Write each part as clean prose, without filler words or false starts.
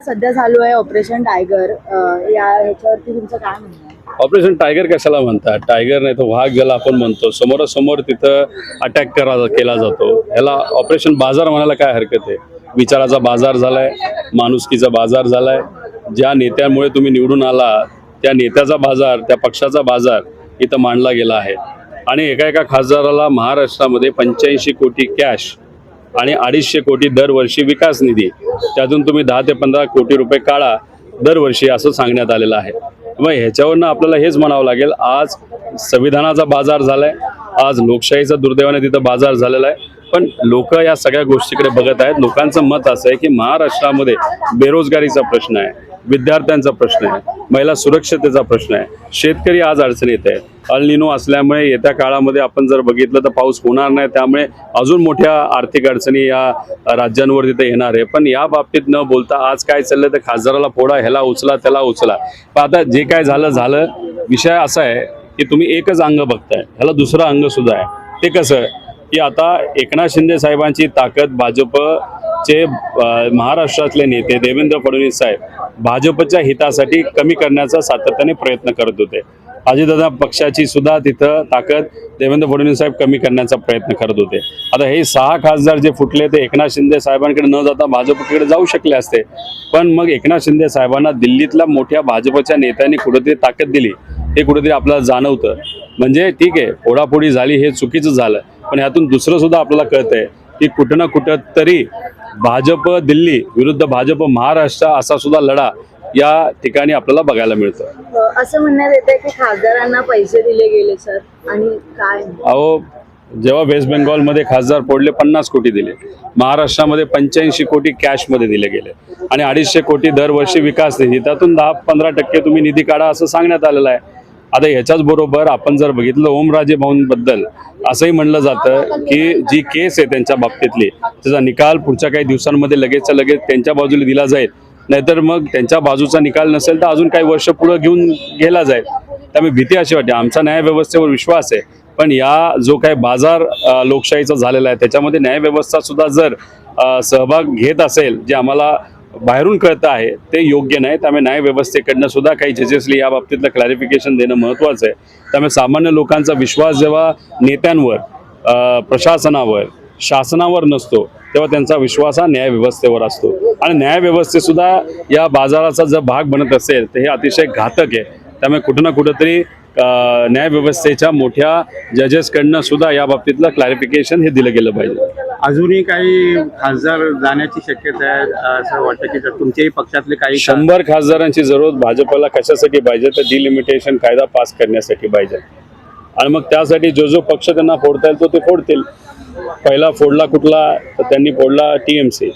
सध्या चालू आहे ऑपरेशन टायगर या ह्याच्यावरती तुमचं काय म्हणणं आहे? ऑपरेशन टायगर कशाला म्हणतात? टायगर नाही तर वाघ ज्याला आपण म्हणतो, समोरासमोर तिथं अटॅक केला जातो. ह्याला ऑपरेशन बाजार म्हणायला काय हरकत आहे? विचाराचा बाजार झालाय, माणुसकीचा बाजार झालाय. ज्या नेत्यामुळे तुम्ही निवडून आला त्या नेत्याचा बाजार, त्या पक्षाचा बाजार इथं मांडला गेला आहे. आणि एका खासदाराला महाराष्ट्रामध्ये 85 कोटी कॅश आणि 250 कोटी दरवर्षी विकास निधी, त्यातून तुम्ही 10 ते 15 कोटी रुपये काढा दरवर्षी असं सांगण्यात आलेलं आहे. मग ह्याच्यावरनं आपल्याला हेच म्हणावं लागेल, आज संविधानाचा बाजार झालाय, आज लोकशाहीचा दुर्दैवाने तिथं बाजार झालेला आहे. पण लोक या सगळ्या गोष्टीकडे बघत आहेत. लोकांचं मत असं आहे की महाराष्ट्रामध्ये बेरोजगारीचा प्रश्न आहे, विद्यार्थ्यांचा प्रश्न आहे, महिला सुरक्षतेचा प्रश्न आहे, शेतकरी आज अडचणीत आहे. अल निनो असल्यामुळे येत्या काळामध्ये आपण जर बघितलं तर पाऊस होणार नाही, त्यामुळे अजून मोठ्या आर्थिक अडचणी या राज्यांवर तिथे येणार आहे. पण या बाबतीत न बोलता आज काय चाललंय तर खासदाराला फोडा, ह्याला उचला, त्याला उचला. पण आता जे काय झालं, विषय असा आहे की तुम्ही एकच अंग बघताय, ह्याला दुसरं अंग सुद्धा आहे. ते कसं की आता एकनाथ शिंदे साहेबांची ताकद, भाजपचे महाराष्ट्रातले नेते देवेंद्र फडणवीस साहेब भाजपच्या हितासाठी कमी करण्याचा सातत्याने प्रयत्न करत होते. अजितदादा पक्षाची सुद्धा तिथं ताकद देवेंद्र फडणवीस साहेब कमी करण्याचा प्रयत्न करत होते. आता हे 6 खासदार जे फुटले ते एकनाथ शिंदे साहेबांकडे न जाता भाजपकडे जाऊ शकले असते. पण मग एकनाथ शिंदे साहेबांना दिल्लीतल्या मोठ्या भाजपच्या नेत्यांनी कुठेतरी ताकद दिली, हे कुठेतरी आपल्याला जाणवतं. म्हणजे ठीक आहे, फोडाफोडी झाली, हे चुकीचं झालं. पण ह्यातून दुसरं सुद्धा आपल्याला कळतंय की कुठं ना कुठं तरी भाजप दिल्ली विरुद्ध भाजप महाराष्ट्र असा सुद्धा लढा या ठिकाणी आपल्याला बघायला मिळतं. असं म्हणण्यात येतं की खासदारांना पैसे दिले गेले सर, आणि काय? अहो, जेव्हा वेस्ट बेंगॉलमध्ये खासदार फोडले 50 कोटी दिले, महाराष्ट्रामध्ये 85 कोटी कॅशमध्ये दिले गेले आणि 250 कोटी दरवर्षी विकास निधी, त्यातून 10-15% तुम्ही निधी काढा असं सांगण्यात आलेलं आहे. आता ह्याच्याच बरोबर आपण जर बघितलं ओमराजे भाऊंबद्दल असंही म्हणलं जातं की जी केस आहे त्यांच्या बाबतीतली, त्याचा निकाल पुढच्या काही दिवसांमध्ये लगेचच्या लगेच त्यांच्या बाजूला दिला जाईल. नाहीतर मग त्यांच्या बाजूचा निकाल नसेल तर अजून काही वर्ष पुढे घेऊन गेला जाईल. त्यामुळे भीती अशी वाटते. आमचा न्यायव्यवस्थेवर विश्वास आहे, पण या जो काही बाजार लोकशाहीचा झालेला आहे त्याच्यामध्ये न्यायव्यवस्था सुद्धा जर सहभाग घेत असेल, जे आम्हाला बाहेरून कळतं आहे ते योग्य नाही. त्यामुळे न्यायव्यवस्थेकडनं सुद्धा काही जजेसली या बाबतीतलं क्लॅरिफिकेशन देणं महत्त्वाचं आहे. त्यामुळे सामान्य लोकांचा विश्वास जेव्हा नेत्यांवर, प्रशासनावर, शासनावर नसतो तेव्हा त्यांचा विश्वास हा न्यायव्यवस्थेवर असतो. आणि न्यायव्यवस्थेसुद्धा या बाजाराचा जर भाग बनत असेल तर हे अतिशय घातक आहे. त्यामुळे कुठं ना कुठंतरी न्यायव्यवस्थेच्या मोठ्या जजेसकडनं सुद्धा या बाबतीतलं क्लॅरिफिकेशन हे दिलं गेलं पाहिजे. अजूनही काही खासदार जाण्याची शक्यता आहे असं वाटतं की तुमच्याही पक्षातले काही 100 खासदारांची जरूरत भाजपला कशासाठी पाहिजे तर डिलिमिटेशन कायदा पास करण्यासाठी पाहिजे. आणि मग त्यासाठी जो पक्ष त्यांना फोडता येईल तो ते फोडतील. पहिला फोडला कुठला तर त्यांनी फोडला TMC.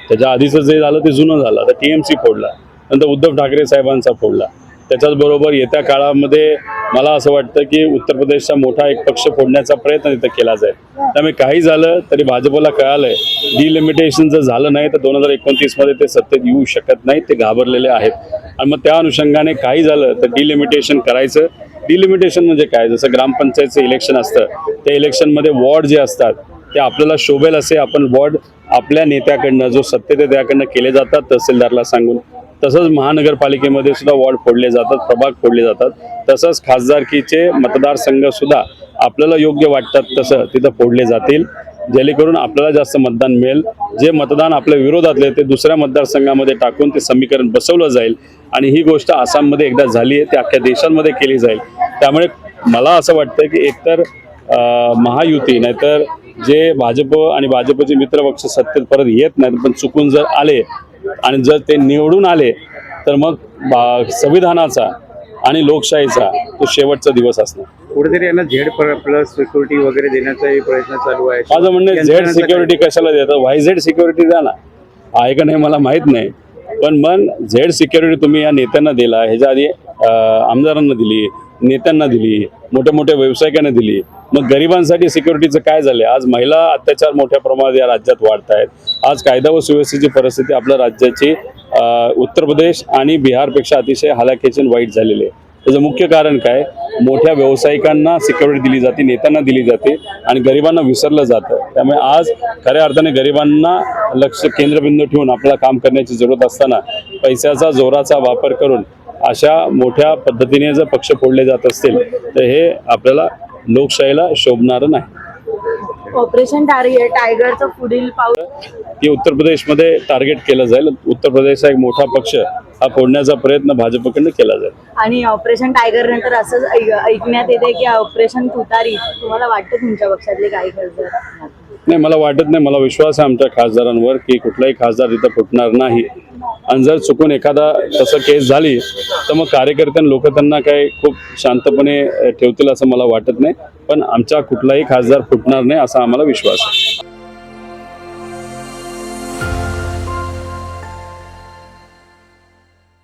त्याच्या आधीचं जे झालं ते जुनं झालं. आता TMC फोडला, नंतर उद्धव ठाकरे साहेबांचा फोडला. त्याच्याचबरोबर येत्या काळामध्ये मला असं वाटतं की उत्तर प्रदेशचा मोठा एक पक्ष फोडण्याचा प्रयत्न तिथं केला जाईल. त्यामुळे काही झालं तरी भाजपला कळालंय डिलिमिटेशन जर झालं नाही तर 2029 मध्ये ते सत्तेत येऊ शकत नाही. ते घाबरलेले आहेत. आणि मग त्या अनुषंगाने काही झालं तर डिलिमिटेशन करायचं. डिलिमिटेशन म्हणजे काय, जसं ग्रामपंचायतचं इलेक्शन असतं त्या इलेक्शनमध्ये वॉर्ड जे असतात ते आपल्याला शोभेल असे आपण वॉर्ड आपल्या नेत्याकडनं जो सत्तेत आहे त्याकडनं केले जातात तहसीलदारला सांगून. तसंच महानगरपालिकेमध्ये सुद्धा वॉर्ड फोडले जातात, प्रभाग फोडले जातात. तसंच खासदारकीचे मतदारसंघ सुद्धा आपल्याला योग्य वाटतात तसं तिथं फोडले जातील, जेणेकरून आपल्याला जास्त मतदान मिळेल. जे मतदान आपल्या विरोधातले ते दुसऱ्या मतदारसंघामध्ये टाकून ते समीकरण बसवलं जाईल. आणि ही गोष्ट आसाममध्ये एकदा झाली आहे, ते अख्ख्या देशांमध्ये केली जाईल. त्यामुळे मला असं वाटतं की एकतर महायुती नाहीतर जे भाजप आणि भाजपचे मित्रपक्ष सत्तेत परत येत नाहीत, पण चुकून जर आले आणि जर ते निवडून आले तर मग संविधानाचा आणि लोकशाहीचा तो शेवटचा दिवस असणार. कुठेतरी यांना Z+ सिक्युरिटी वगैरे देण्याचाही प्रयत्न चालू आहे. माझं म्हणणं Z सिक्युरिटी कशाला देतं? YZ सिक्युरिटी द्या ना. आहे का नाही मला माहीत नाही, पण मग Z सिक्युरिटी तुम्ही या नेत्यांना दिला, ह्याच्या आधी आमदारांना दिली, नेत्यांना दिली, मोठ्या व्यावसायिकांना दिली. मग गरिबांसाठी सिक्युरिटीचं काय झालं? आज महिला अत्याचार मोठ्या प्रमाणात या राज्यात वाढत आहेत. आज कायदा व सुव्यवस्थेची परिस्थिती आपल्या राज्याची उत्तर प्रदेश आणि बिहारपेक्षा अतिशय हलाखीची वाईट झालेली आहे. त्याचं मुख्य कारण काय, मोठ्या व्यावसायिकांना सिक्युरिटी दिली जाते, नेत्यांना दिली जाते आणि गरिबांना विसरलं जातं. त्यामुळे आज खऱ्या अर्थाने गरिबांना लक्ष केंद्रबिंदू ठेवून आपल्याला काम करण्याची जरूरत असताना पैशाचा जोराचा वापर करून अशा मोठ्या पद्धतीने जर पक्ष फोडले जात असतील तर हे आपल्याला लोकशाहीला शोभणारं नाही. ऑपरेशन टायगरचं पुढील पाऊल की उत्तर प्रदेशमध्ये टार्गेट केलं जाईल. उत्तर प्रदेशचा एक मोठा पक्ष हा फोडण्याचा प्रयत्न भाजपकडनं केला जाईल. आणि ऑपरेशन टायगर नंतर असंच ऐकण्यात येते की ऑपरेशन तुतारी, तुम्हाला वाटतं तुमच्या पक्षातले काही खासदार? नाही, मला वाटत नाही. मला विश्वास आहे आमच्या खासदारांवर की कुठलाही खासदार तिथं फुटणार नाही. आणि जर चुकून एखादा तसं केस झाली तर मग कार्यकर्त्यांना लोक त्यांना काही खूप शांतपणे ठेवतील असं मला वाटत नाही. पण आमचा कुठलाही खासदार फुटणार नाही असा आम्हाला विश्वास आहे.